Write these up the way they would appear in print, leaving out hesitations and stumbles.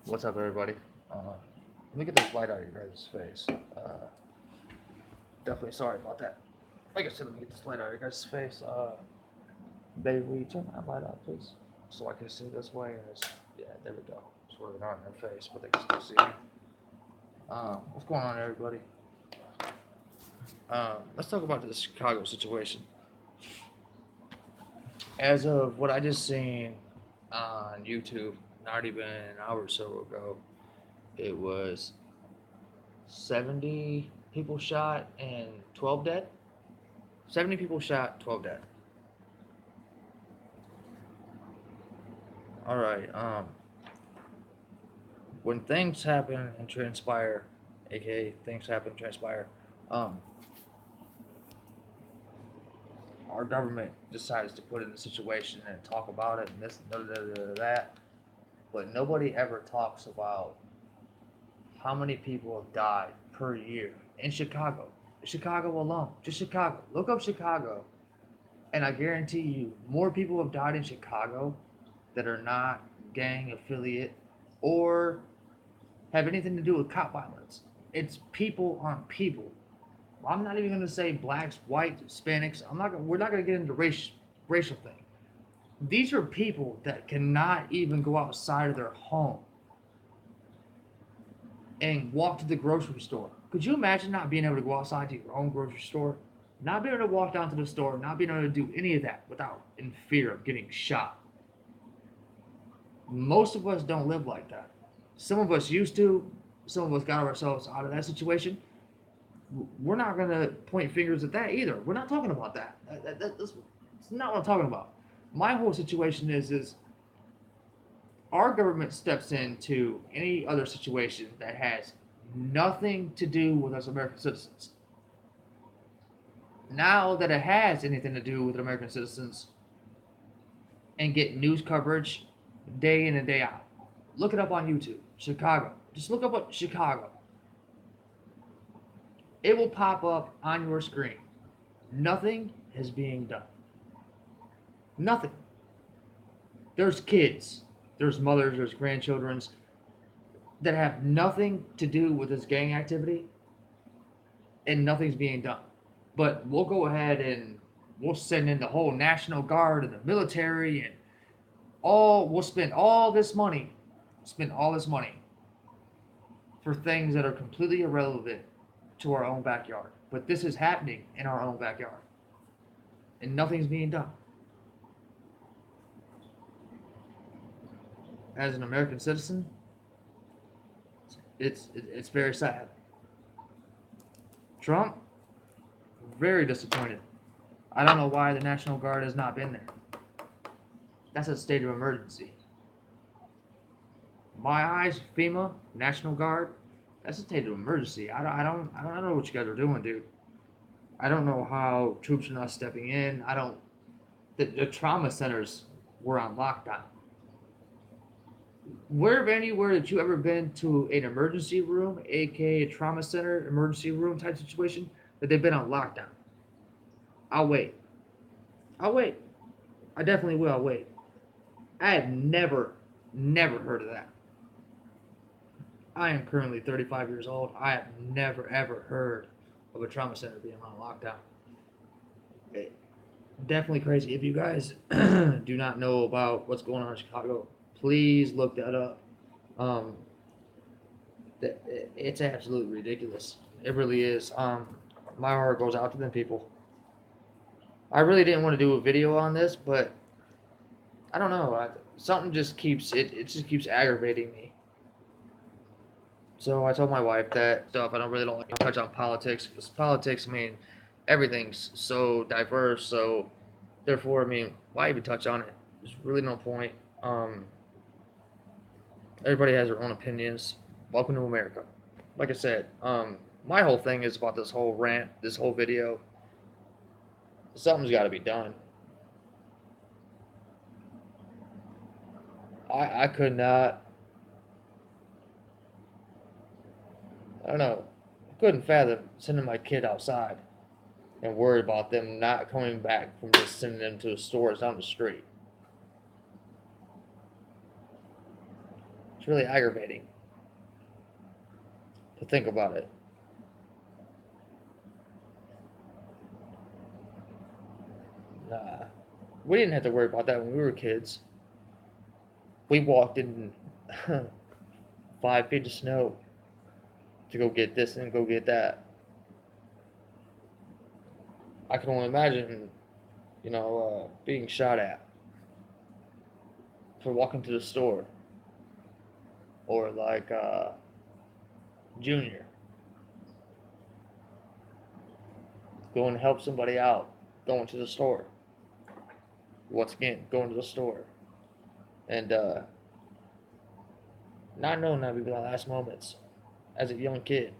What's up, everybody? Let me get this light out of your guys' face. Definitely sorry about that. Like I said, let me get this light out of your guys' face. Baby, will you turn that light out, please? So I can see this way. Yeah, there we go. Sort of not in their face, but they can still see me. What's going on, everybody? Let's talk about the Chicago situation. As of what I just seen on YouTube, not even an hour or so ago, it was 70 people shot and 12 dead. 70 people shot, 12 dead. All right. When things happen and transpire, aka things happen and transpire, um, our government decides to put in the situation and talk about it and this, that, but nobody ever talks about how many people have died per year in Chicago. Chicago alone, just Chicago. Look up Chicago, and I guarantee you, more people have died in Chicago that are not gang affiliate or have anything to do with cop violence. It's people on people. I'm not even going to say blacks, whites, Hispanics. I'm not. We're not going to get into racial thing. These are people that cannot even go outside of their home and walk to the grocery store. Could you imagine not being able to go outside to your own grocery store, not being able to walk down to the store, not being able to do any of that without in fear of getting shot? Most of us don't live like that. Some of us used to. Some of us got ourselves out of that situation. We're not going to point fingers at that either. We're not talking about that. That's not what I'm talking about. My whole situation is our government steps into any other situation that has nothing to do with us American citizens. Now that it has anything to do with American citizens and get news coverage day in and day out, look it up on YouTube. Chicago. Just look up what Chicago. It will pop up on your screen. Nothing is being done. Nothing. There's kids, there's mothers, there's grandchildren that have nothing to do with this gang activity, and nothing's being done. But we'll go ahead and we'll send in the whole National Guard and the military and we'll spend all this money for things that are completely irrelevant to our own backyard. But this is happening in our own backyard, and nothing's being done. As an American citizen, it's very sad. Trump, very disappointed. I don't know why the National Guard has not been there. That's a state of emergency. My eyes, FEMA, National Guard, that's a state of emergency. I don't know what you guys are doing, dude. I don't know how troops are not stepping in. I don't. The trauma centers were on lockdown. Where anywhere that you ever been to an emergency room, aka a trauma center, emergency room type situation, that they've been on lockdown? I'll wait. I'll wait. I definitely will. I'll wait. I have never heard of that. I am currently 35 years old. I have never ever heard of a trauma center being on lockdown. It, definitely crazy. If you guys do not know about what's going on in Chicago, please look that up. Um, it's absolutely ridiculous. It really is. My heart goes out to them people. I really didn't want to do a video on this, but I don't know. Something just keeps it. It just keeps aggravating me. So I told my wife that stuff. I don't really don't like to touch on politics because politics. I mean, everything's so diverse. So therefore, I mean, why even touch on it? There's really no point. Everybody has their own opinions. Welcome to America. Like I said, my whole thing is about this whole rant, this whole video. Something's got to be done. I could not. I don't know. I couldn't fathom sending my kid outside and worried about them not coming back from just sending them to the stores down the street. It's really aggravating to think about it. Nah, we didn't have to worry about that when we were kids. We walked in 5 feet of snow to go get this and go get that. I can only imagine, being shot at for walking to the store, or like Junior going to help somebody out, going to the store. Once again, going to the store, and not knowing that would be my last moments as a young kid.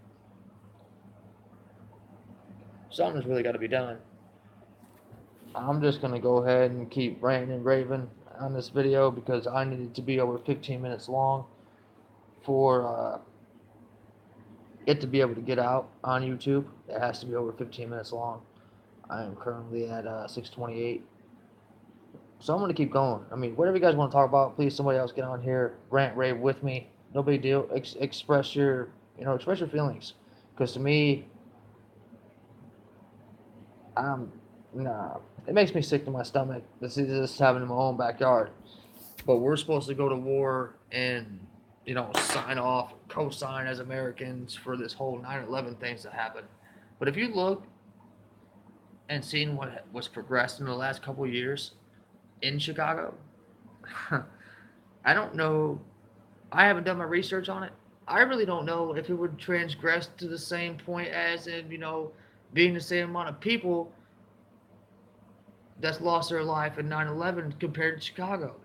Something's really got to be done. I'm just gonna go ahead and keep ranting and raving on this video because I need it to be over 15 minutes long for it to be able to get out on YouTube. It has to be over 15 minutes long. I am currently at 6:28, so I'm gonna keep going. I mean, whatever you guys want to talk about, please somebody else get on here, rant, rave with me. No big deal. Express your, express your feelings, because to me, I'm nah. It makes me sick to my stomach. This happening in my own backyard. But we're supposed to go to war and sign off, co-sign as Americans for this whole 9/11 things that happened. But if you look and seen what was progressed in the last couple of years in Chicago, I don't know. I haven't done my research on it. I really don't know if it would transgress to the same point as in being the same amount of people that's lost their life in 9/11 compared to Chicago.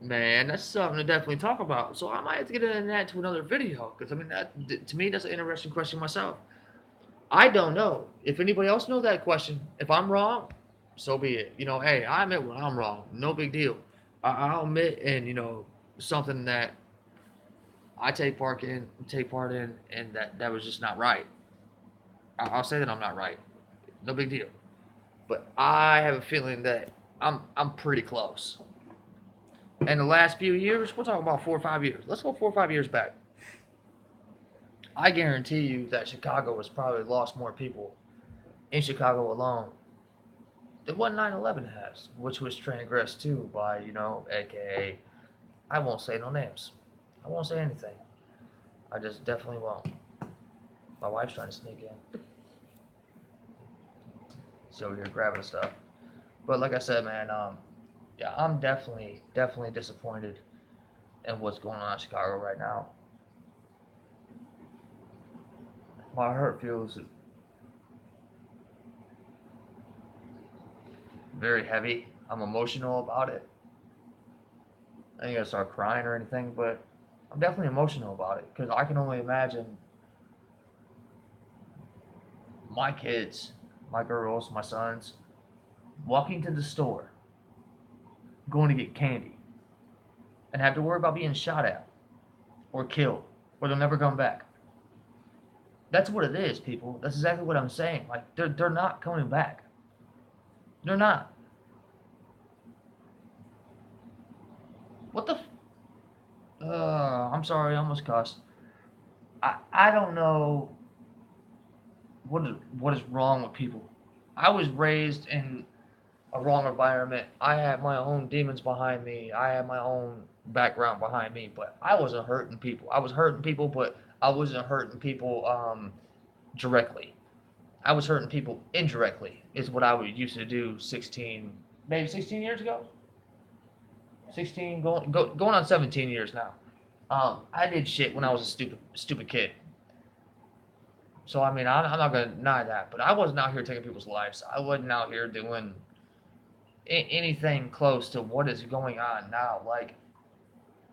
Man, that's something to definitely talk about. So I might have to get into that to another video because I mean, that to me that's an interesting question myself. I don't know if anybody else knows that question. If I'm wrong, so be it. Hey, I admit when I'm wrong. No big deal. I'll admit and something that I take part in, and that was just not right. I'll say that I'm not right. No big deal. But I have a feeling that I'm pretty close. In the last few years, we're talking about 4 or 5 years. Let's go 4 or 5 years back. I guarantee you that Chicago has probably lost more people in Chicago alone than what 9/11 has, which was transgressed too by, AKA, I won't say no names. I won't say anything. I just definitely won't. My wife's trying to sneak in. So we're grabbing stuff. But like I said, man, yeah, I'm definitely disappointed in what's going on in Chicago right now. My heart feels very heavy. I'm emotional about it. I ain't gonna start crying or anything, but I'm definitely emotional about it because I can only imagine my kids, my girls, my sons walking to the store, going to get candy, and have to worry about being shot at or killed, or they'll never come back. That's what it is, people. That's exactly what I'm saying. Like they're not coming back. They're not. What the? I'm sorry, I almost cussed. I don't know what is wrong with people. I was raised in a wrong environment. I had my own demons behind me. I had my own background behind me, but I wasn't hurting people. I was hurting people, but I wasn't hurting people directly. I was hurting people indirectly. Is what I would used to do 16, maybe 16 years ago. 16 going on 17 years now. I did shit when I was a stupid kid. So I mean, I'm not gonna deny that, but I wasn't out here taking people's lives. I wasn't out here doing anything close to what is going on now. Like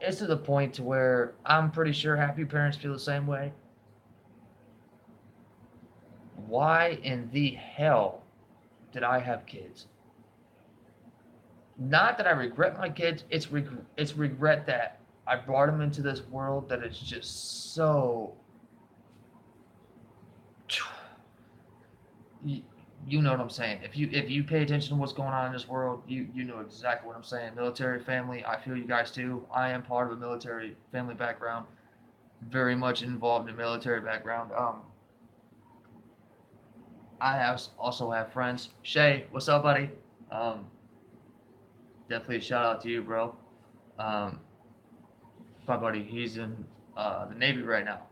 it's to the point to where I'm pretty sure happy parents feel the same way. Why in the hell did I have kids? Not that I regret my kids. It's regret that I brought them into this world that is just so you know what I'm saying. If you pay attention to what's going on in this world, you know exactly what I'm saying. Military family, I feel you guys too. I am part of a military family background, very much involved in military background. I have also have friends. Shay, what's up, buddy? Um, definitely a shout out to you, bro. Um, my buddy, he's in the Navy right now.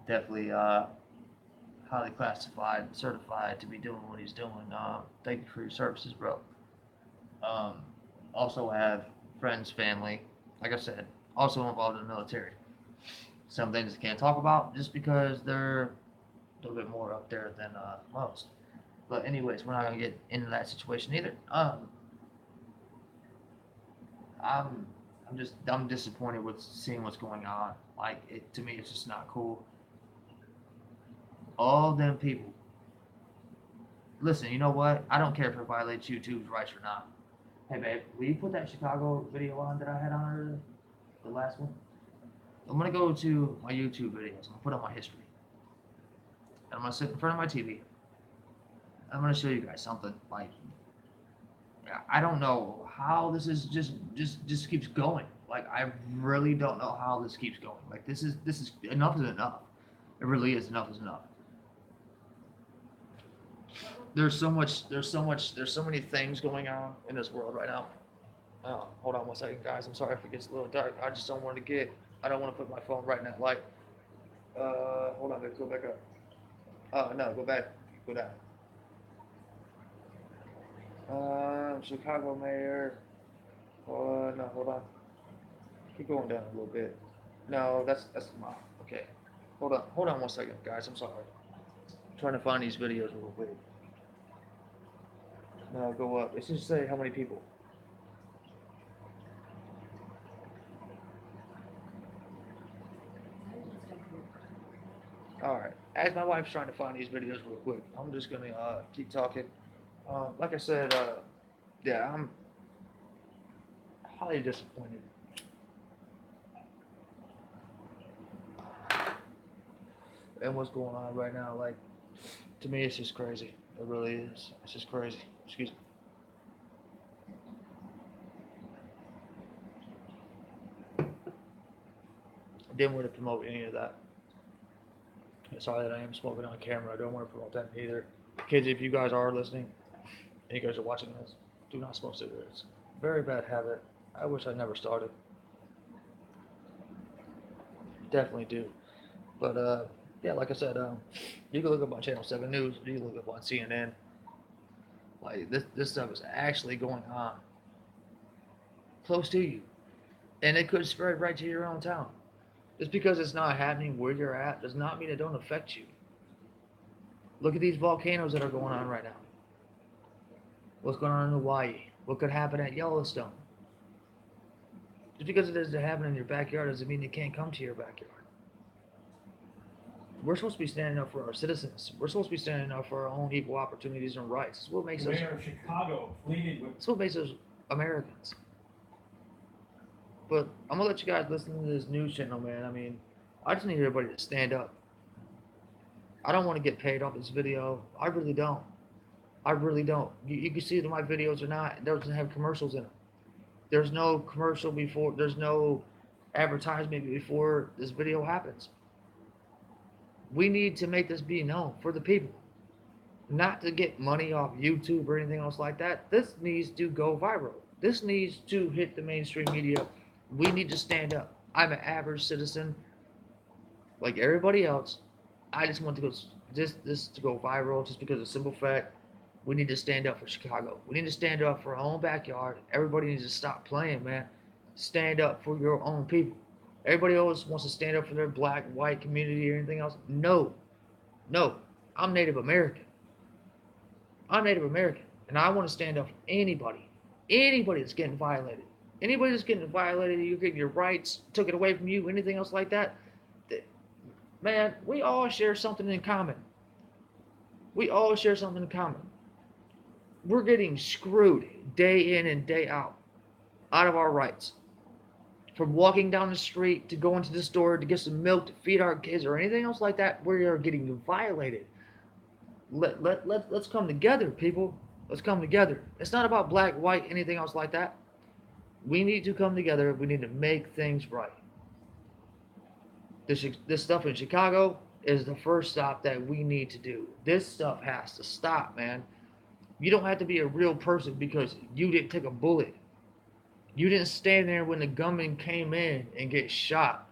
Definitely highly classified, certified to be doing what he's doing. Thank you for your services, bro. Um, also have friends, family, like I said, also involved in the military. Some things I can't talk about just because they're a little bit more up there than most. But anyways, we're not gonna get into that situation either. I'm I'm disappointed with seeing what's going on. Like it to me, it's just not cool. All them people. Listen, you know what? I don't care if it violates YouTube's rights or not. Hey babe, will you put that Chicago video on that I had on earlier? The last one? I'm gonna go to my YouTube videos. I'm gonna put on my history. And I'm gonna sit in front of my TV. I'm gonna show you guys something. Like I don't know how this is just keeps going. Like I really don't know how this keeps going. Like this is enough is enough. It really is enough is enough. There's so many things going on in this world right now. Hold on one second, guys. I'm sorry if it gets a little dark. I just don't want to get. I don't want to put my phone right in that light. Hold on, go back up. No, go back. Go down. Chicago mayor. No, hold on. Keep going down a little bit. No, that's my. Okay. Hold on one second, guys. I'm sorry. I'm trying to find these videos real quick. No, go up. It's just say how many people. All right. As my wife's trying to find these videos real quick, I'm just gonna keep talking. Like I said, yeah, I'm highly disappointed. And what's going on right now? Like to me, it's just crazy. It really is. It's just crazy. Excuse me. I didn't want to promote any of that. Sorry that I am smoking on camera. I don't want to promote that either. Kids, if you guys are listening and you guys are watching this, do not smoke cigarettes. Very bad habit. I wish I never started. Definitely do. But yeah, like I said, you can look up on Channel 7 News. You can look up on CNN. Like this stuff is actually going on close to you, and it could spread right to your own town. Just because it's not happening where you're at does not mean it don't affect you. Look at these volcanoes that are going on right now. What's going on in Hawaii? What could happen at Yellowstone? Just because it doesn't happen in your backyard doesn't mean it can't come to your backyard. We're supposed to be standing up for our citizens. We're supposed to be standing up for our own equal opportunities and rights. It's what makes us. Mayor of Chicago pleaded with. It's what makes us Americans. But I'm gonna let you guys listen to this news channel, man. I mean, I just need everybody to stand up. I don't want to get paid off this video. I really don't. I really don't. You can see that my videos are not. It doesn't have commercials in them. There's no commercial before. There's no advertisement before this video happens. We need to make this be known for the people, not to get money off YouTube or anything else like that. This needs to go viral. This needs to hit the mainstream media. We need to stand up. I'm an average citizen, like everybody else. I just want to go this to go viral just because of the simple fact we need to stand up for Chicago. We need to stand up for our own backyard. Everybody needs to stop playing, man. Stand up for your own people. Everybody always wants to stand up for their black, white community or anything else. No, no. I'm Native American. I'm Native American, and I want to stand up for anybody that's getting violated. Anybody that's getting violated, you get your rights took it away from you, anything else like that. Man, we all share something in common. We all share something in common. We're getting screwed day in and day out of our rights. From walking down the street to going to the store to get some milk to feed our kids or anything else like that, we are getting violated. Let's come together, people. Let's come together. It's not about black, white, anything else like that. We need to come together. We need to make things right. This stuff in Chicago is the first stop that we need to do. This stuff has to stop, man. You don't have to be a real person because you didn't take a bullet. You didn't stand there when the gunman came in and get shot.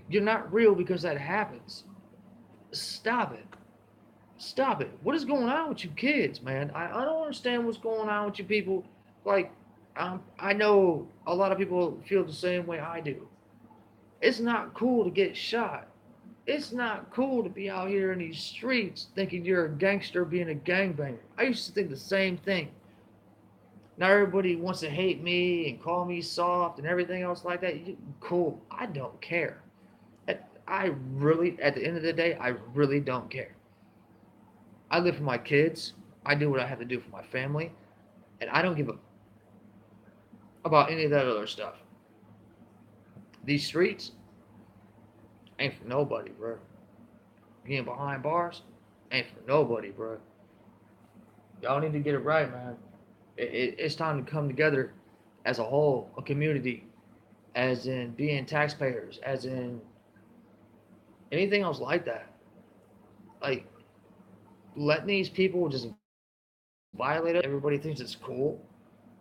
You're not real because that happens. Stop it. Stop it. What is going on with you kids, man? I don't understand what's going on with you people. Like, I know a lot of people feel the same way I do. It's not cool to get shot. It's not cool to be out here in these streets thinking you're a gangster being a gangbanger. I used to think the same thing. Now everybody wants to hate me and call me soft and everything else like that. Cool. I don't care. I really, at the end of the day, I really don't care. I live for my kids. I do what I have to do for my family. And I don't give a about any of that other stuff. These streets ain't for nobody, bro. Getting behind bars ain't for nobody, bro. Y'all need to get it right, man. It's time to come together as a whole, a community, as in being taxpayers, as in anything else like that. Like, letting these people just violate it. Everybody thinks it's cool.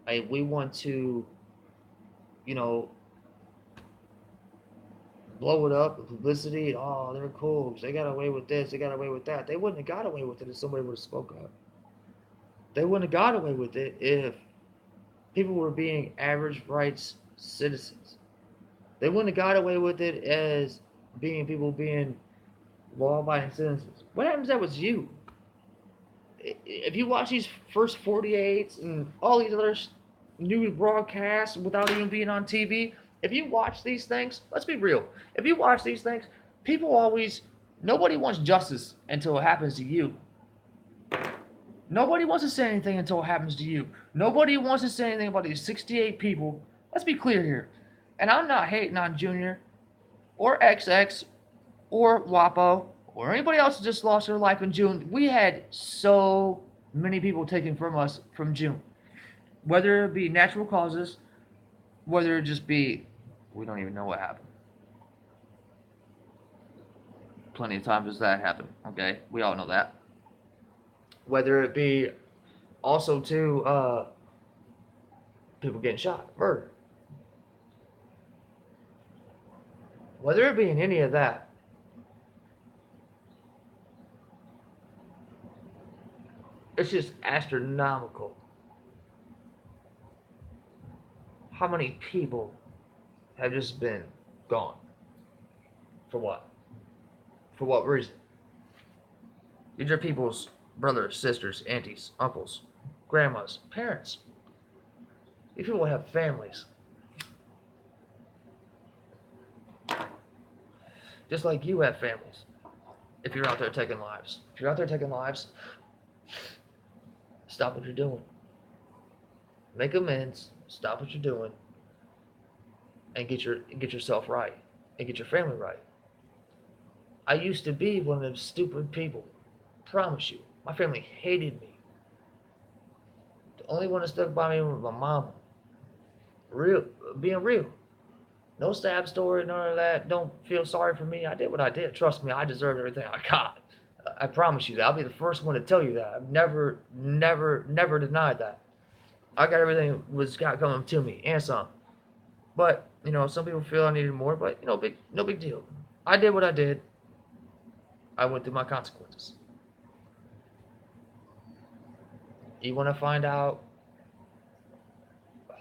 Like, we want to, you know, blow it up, the publicity. Oh, they're cool. They got away with this. They got away with that. They wouldn't have got away with it if somebody would have spoke up. They wouldn't have got away with it if people were being average rights citizens. They wouldn't have got away with it as being people being law-abiding citizens. What happens if that was you? If you watch these first 48s and all these other news broadcasts without even being on TV, if you watch these things, let's be real. If you watch these things, people always, nobody wants justice until it happens to you. Nobody wants to say anything until it happens to you. Nobody wants to say anything about these 68 people. Let's be clear here. And I'm not hating on Junior or XX or WAPO or anybody else who just lost their life in June. We had so many people taken from us from June. Whether it be natural causes, whether it just be, we don't even know what happened. Plenty of times that happened, okay? We all know that. Whether it be also to people getting shot, murder. Whether it be in any of that, it's just astronomical how many people have just been gone. For what? For what reason? These are people's brothers, sisters, aunties, uncles, grandmas, parents. These people have families. Just like you have families. If you're out there taking lives. If you're out there taking lives, stop what you're doing. Make amends. Stop what you're doing. And get yourself right. And get your family right. I used to be one of them stupid people. Promise you. My family hated me. The only one that stuck by me was my mama. Real, being real. No stab story, none of that. Don't feel sorry for me. I did what I did. Trust me, I deserved everything I got. I promise you that. I'll be the first one to tell you that. I've never denied that. I got everything was got coming to me and some. But some people feel I needed more. But no big deal. I did what I did. I went through my consequences. You want to find out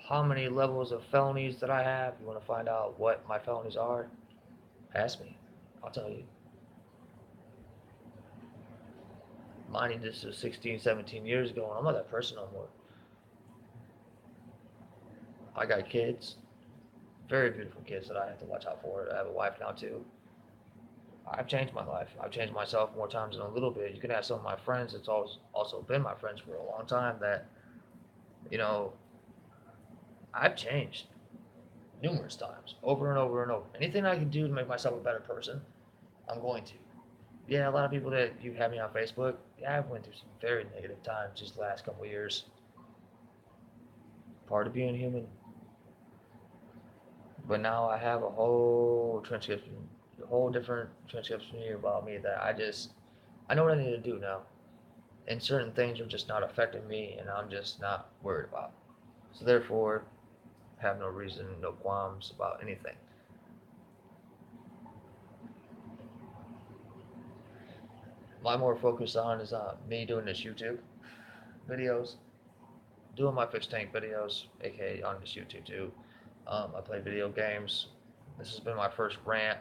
how many levels of felonies that I have? You want to find out what my felonies are? Ask me. I'll tell you. Minding this was 16, 17 years ago, and I'm not that person no more. I got kids. Very beautiful kids that I have to watch out for. I have a wife now, too. I've changed my life. I've changed myself more times than a little bit. You can ask some of my friends that's also been my friends for a long time that, you know, I've changed numerous times, over and over and over. Anything I can do to make myself a better person, I'm going to. yeah, a lot of people that you have me on Facebook, yeah, I've went through some very negative times these last couple of years. Part of being human. But now I have a whole transcription, a whole different transcription here about me that I know what I need to do now. And certain things are just not affecting me, and I'm just not worried about. So therefore, have no reason, no qualms about anything. What I'm more focused on is me doing this YouTube videos, doing my fish tank videos, aka on this YouTube too. I play video games. This has been my first rant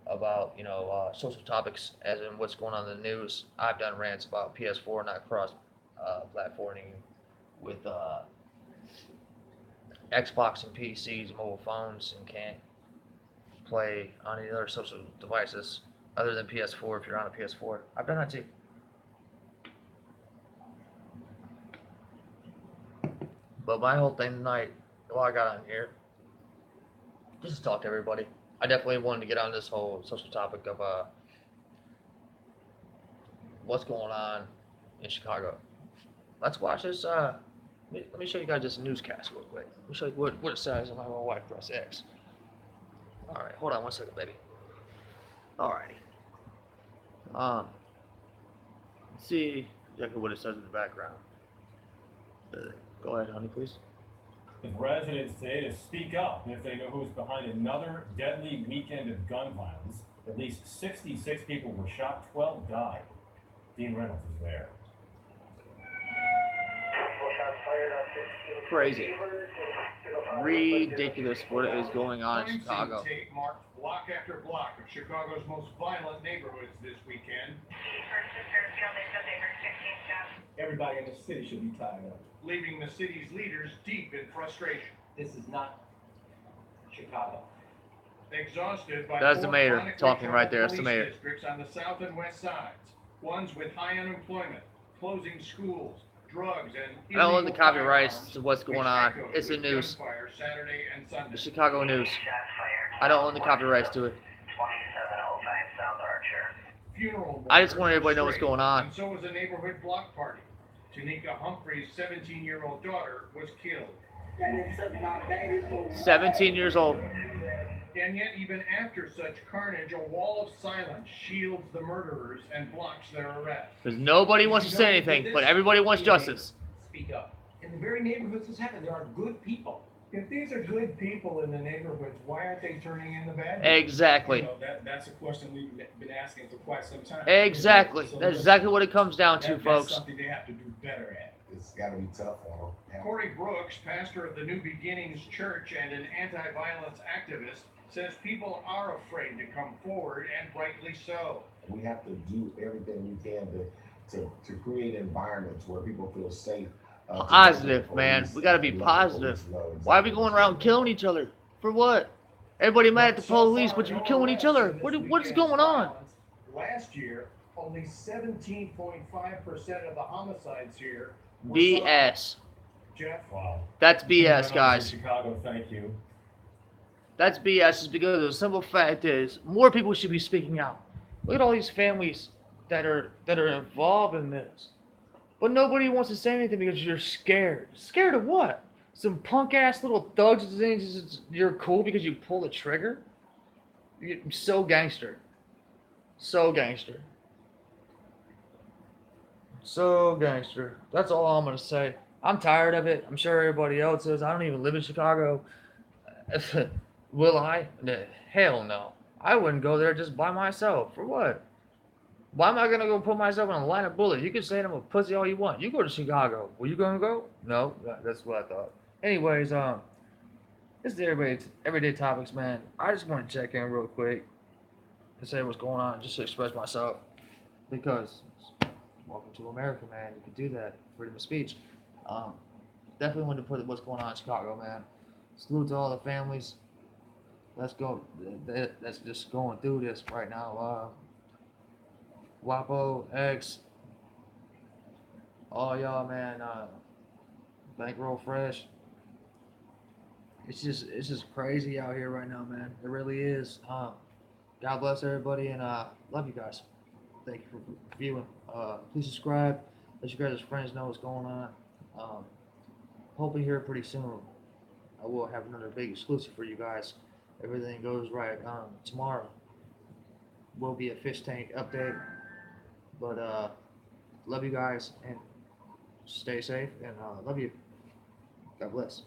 about social topics, as in what's going on in the news. I've done rants about PS4 not cross platforming with Xbox and PCs, mobile phones, and can't play on any other social devices other than PS4 if you're on a PS4. I've done that too. But my whole thing tonight, while I got on here, just to talk to everybody. I definitely wanted to get on this whole social topic of what's going on in Chicago. Let's watch this. Let me show you guys this newscast real quick. Let me show you what it says on my wife press X. All right, hold on 1 second, baby. Alrighty. Let's see exactly what it says in the background. Go ahead, honey, please. With residents today to speak up if they know who's behind another deadly weekend of gun violence. At least 66 people were shot, 12 died. Dean Reynolds is there. Crazy. Ridiculous what is going on in Chicago. Tape marked block after block of Chicago's most violent neighborhoods this weekend. Everybody in the city should be tied up. Leaving the city's leaders deep in frustration. This is not Chicago. Exhausted by That's the four mayor chronically talking right there. That's the troubled mayor. police districts on the south and west sides. Ones with high unemployment, closing schools, drugs, and I don't own the illegal copyrights firearms, to what's going which on. echoed It's the with news. gunfire Saturday and Sunday. The Chicago news. I don't own the copyrights to it. Funeral I just walkers want everybody to know what's straight, going on. And so was a neighborhood block party. Tanika Humphrey's 17-year-old daughter was killed. 17 years old. And yet, even after such carnage, a wall of silence shields the murderers and blocks their arrest. Because nobody wants to say anything, but everybody wants justice. Speak up. In the very neighborhoods this happened, there are good people. If these are good people in the neighborhoods, why aren't they turning in the bad? Exactly. You know, that's a question we've been asking for quite some time. Exactly. So That's exactly what it comes down to, that's folks. something they have to do better at. It's got to be tough on them. Corey Brooks, pastor of the New Beginnings Church and an anti-violence activist, says people are afraid to come forward, and rightly so. We have to do everything we can to create environments where people feel safe. To Positive, let the man. police We gotta be let the positive. police know exactly Why are we going around killing each other? For what? Everybody mad at the police, but you're killing each other. What's going on? Last year, only 17.5% of the homicides here were BS. Jeff, Wow. That's Dean Reynolds BS, in guys. Chicago, thank you. That's BS. Is because the simple fact is more people should be speaking out. Look at all these families that are involved in this, but nobody wants to say anything because you're scared. Scared of what? Some punk ass little thugs that think you're cool because you pull the trigger. You're so gangster. So gangster. So gangster. That's all I'm gonna say. I'm tired of it. I'm sure everybody else is. I don't even live in Chicago. Will I? Hell no. I wouldn't go there just by myself. For what? Why am I gonna go put myself in a line of bullets? You can say I'm a pussy all you want. You go to Chicago. Were you gonna go? No. That's what I thought. Anyways, this is everyday topics, man. I just want to check in real quick to say what's going on, just to express myself, because welcome to America, man. You can do that. Freedom of speech. Definitely want to put what's going on in Chicago, man. Salute to all the families. Let's go. That's just going through this right now. Wapo, X, all y'all, man. Bankroll Fresh. It's just crazy out here right now, man. It really is. God bless everybody, and love you guys. Thank you for viewing. Please subscribe. Let your guys' friends know what's going on. Hoping here pretty soon. I will have another big exclusive for you guys. Everything goes right. Tomorrow will be a fish tank update. But love you guys and stay safe and love you. God bless.